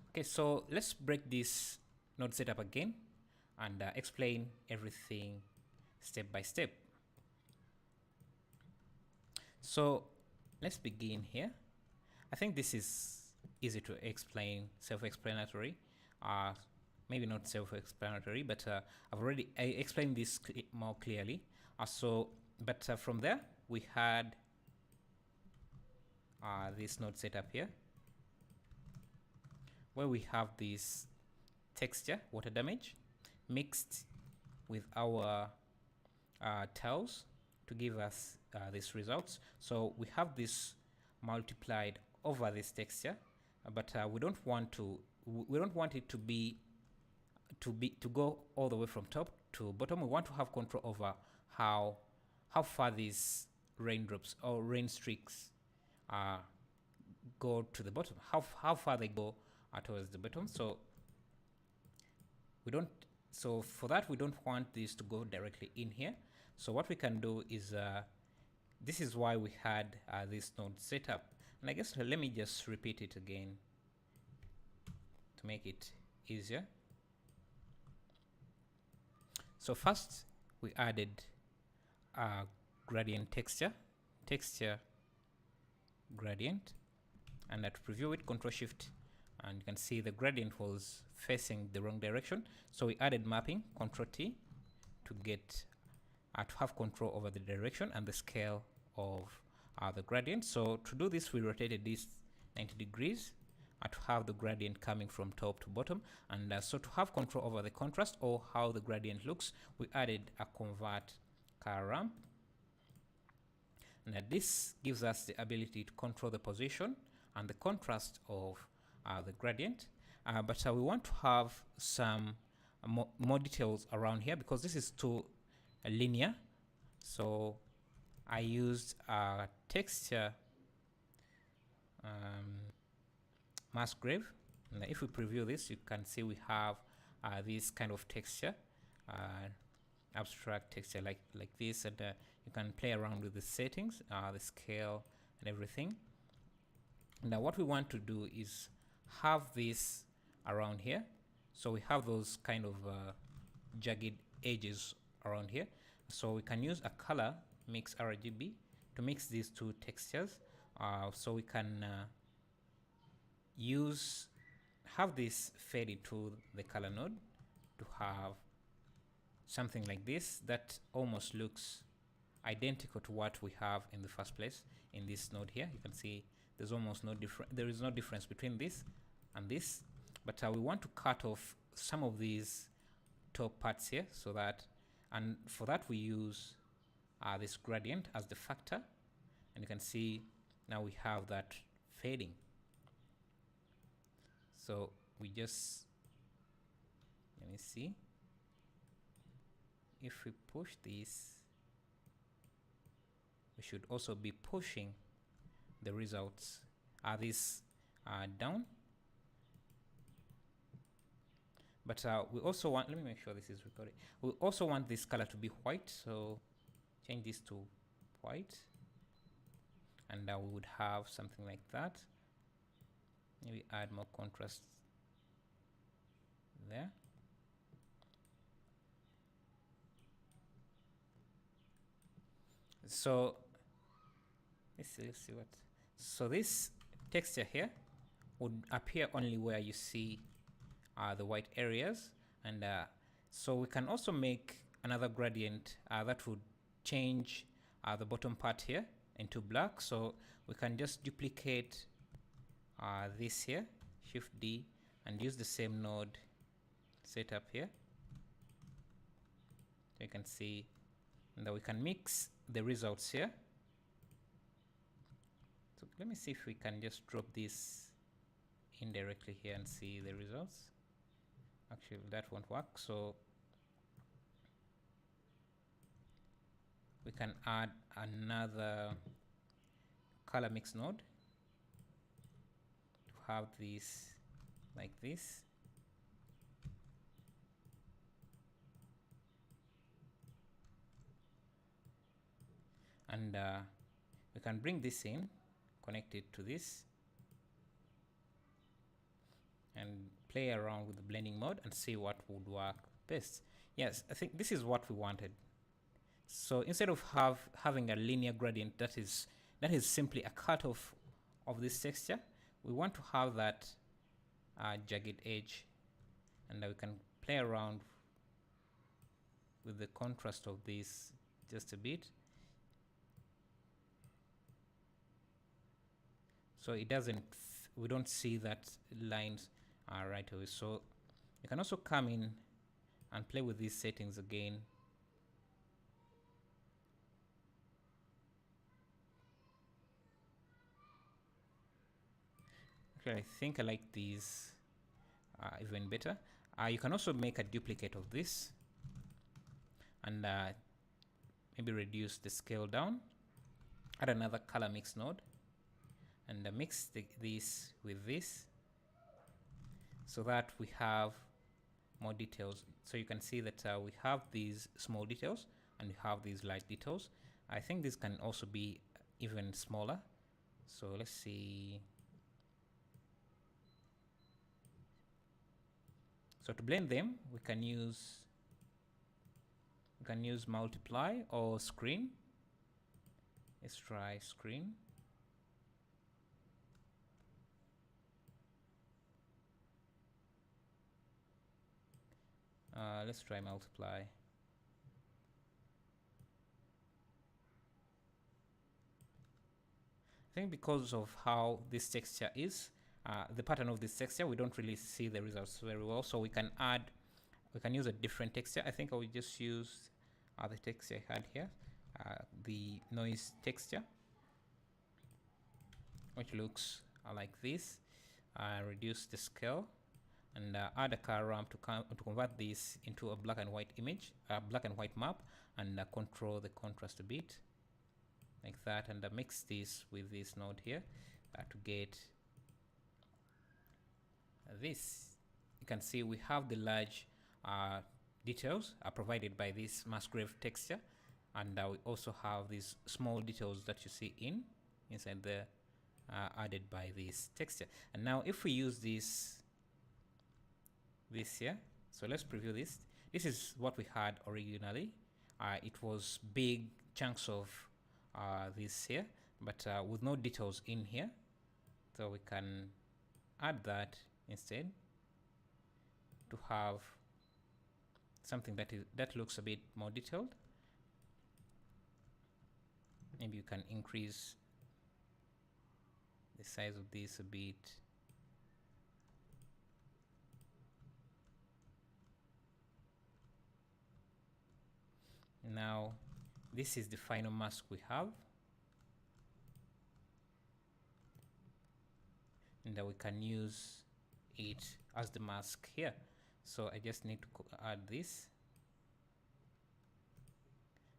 Okay, so let's break this node setup again and explain everything step by step. So let's begin here. I think this is easy to explain, self-explanatory. Uh, Maybe not self-explanatory, but I've already explained this more clearly. But from there, we had this node setup here, where we have this texture, water damage, mixed with our tiles to give us these results. So we have this multiplied over this texture, but we don't want it to go all the way from top to bottom. We want to have control over how far these raindrops or rain streaks go to the bottom, how far they go towards the bottom. So we don't so for that, we don't want this to go directly in here. So what we can do is this is why we had this node set up. And I guess let me just repeat it again to make it easier. So first we added a gradient texture gradient, and to preview it, Control Shift, and you can see the gradient was facing the wrong direction. So we added mapping, Control T, to get to have control over the direction and the scale of the gradient. So to do this, we rotated this 90 degrees to have the gradient coming from top to bottom. And so to have control over the contrast or how the gradient looks, we added a convert color ramp. And this gives us the ability to control the position and the contrast of the gradient. But we want to have some more details around here, because this is too linear. So I used a texture mass grave. And if we preview this, you can see we have this kind of texture, abstract texture like this, and you can play around with the settings, the scale and everything. Now what we want to do is have this around here. So we have those kind of jagged edges around here. So we can use a color mix RGB to mix these two textures. So we can have this fade into the color node to have something like this that almost looks identical to what we have in the first place in this node here. You can see there's almost no difference. There is no difference between this and this, but we want to cut off some of these top parts here, so that, and for that we use this gradient as the factor, and you can see now we have that fading. So we just, let me see, if we push this, we should also be pushing the results this down. But we also want, let me make sure this is recorded. We also want this color to be white, so change this to white, and we would have something like that. Maybe add more contrast there. So let's see what. So this texture here would appear only where you see the white areas, and so we can also make another gradient that would change the bottom part here into black. So we can just duplicate this here, Shift D, and use the same node setup here. So you can see that we can mix the results here. So let me see if we can just drop this indirectly here and see the results. Actually, that won't work. So we can add another color mix node to have this like this. And we can bring this in, connect it to this, and play around with the blending mode and see what would work best. Yes, I think this is what we wanted. So instead of having a linear gradient that is simply a cut of this texture, we want to have that jagged edge, and we can play around with the contrast of this just a bit, so it doesn't we don't see that lines right away. So you can also come in and play with these settings again. Okay, I think I like these even better. You can also make a duplicate of this and maybe reduce the scale down, add another color mix node, and mix this with this so that we have more details. So you can see that we have these small details and we have these large details. I think this can also be even smaller. So let's see. So to blend them, we can use multiply or screen. Let's try screen. Let's try multiply. I think because of how this texture is, the pattern of this texture, we don't really see the results very well. So we can use a different texture. I think I will just use the texture I had here, the noise texture, which looks like this. Reduce the scale and add a color ramp to convert this into a black and white image, black and white map, and control the contrast a bit like that, and mix this with this node here to get this. You can see we have the large details provided by this Musgrave texture, and we also have these small details that you see inside the added by this texture. And now if we use this here, so let's preview this. This is what we had originally. It was big chunks of this here, but with no details in here. So we can add that instead to have something that looks a bit more detailed. Maybe you can increase the size of this a bit. Now this is the final mask we have, and we can use it as the mask here. So I just need to add this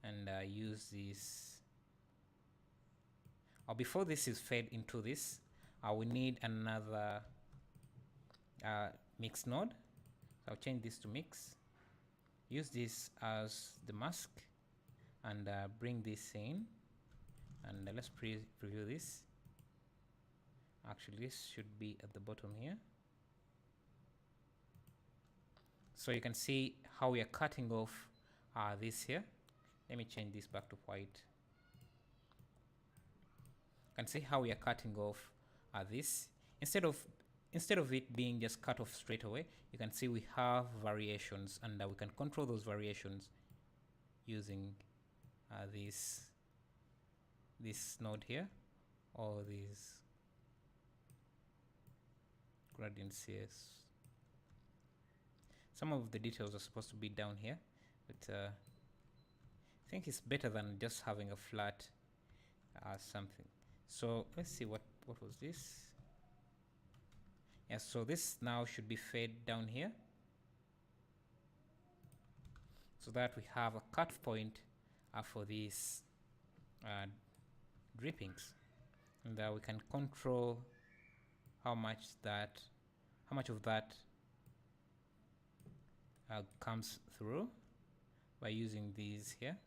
and use this. Before this is fed into this, we need another mix node. So I'll change this to mix. Use this as the mask and bring this in, and let's preview this. Actually, this should be at the bottom here. So you can see how we are cutting off this here. Let me change this back to white. You can see how we are cutting off this. Instead of it being just cut off straight away, you can see we have variations, and we can control those variations using this node here, or these gradients here. Some of the details are supposed to be down here, but I think it's better than just having a flat something. So let's see, what was this? Yes, so this now should be fed down here, so that we have a cut point for these drippings, and we can control how much of that comes through by using these here.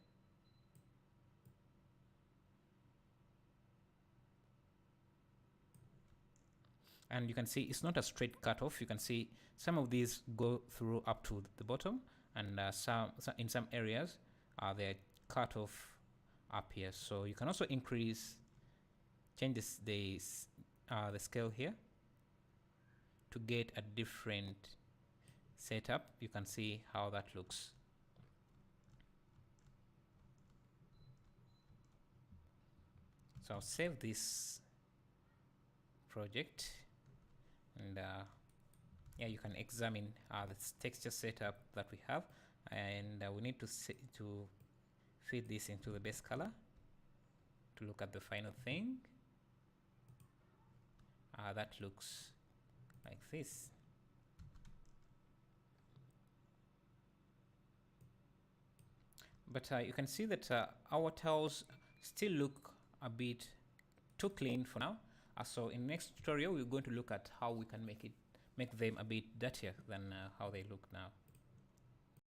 And you can see it's not a straight cutoff. You can see some of these go through up to the bottom, and some in some areas they're cut off up here. So you can also change the scale here to get a different setup. You can see how that looks. So I'll save this project, and yeah, you can examine the texture setup that we have, and we need to feed this into the base color to look at the final thing. That looks like this. But you can see that our tiles still look a bit too clean for now. So in the next tutorial, we're going to look at how we can make them a bit dirtier than how they look now.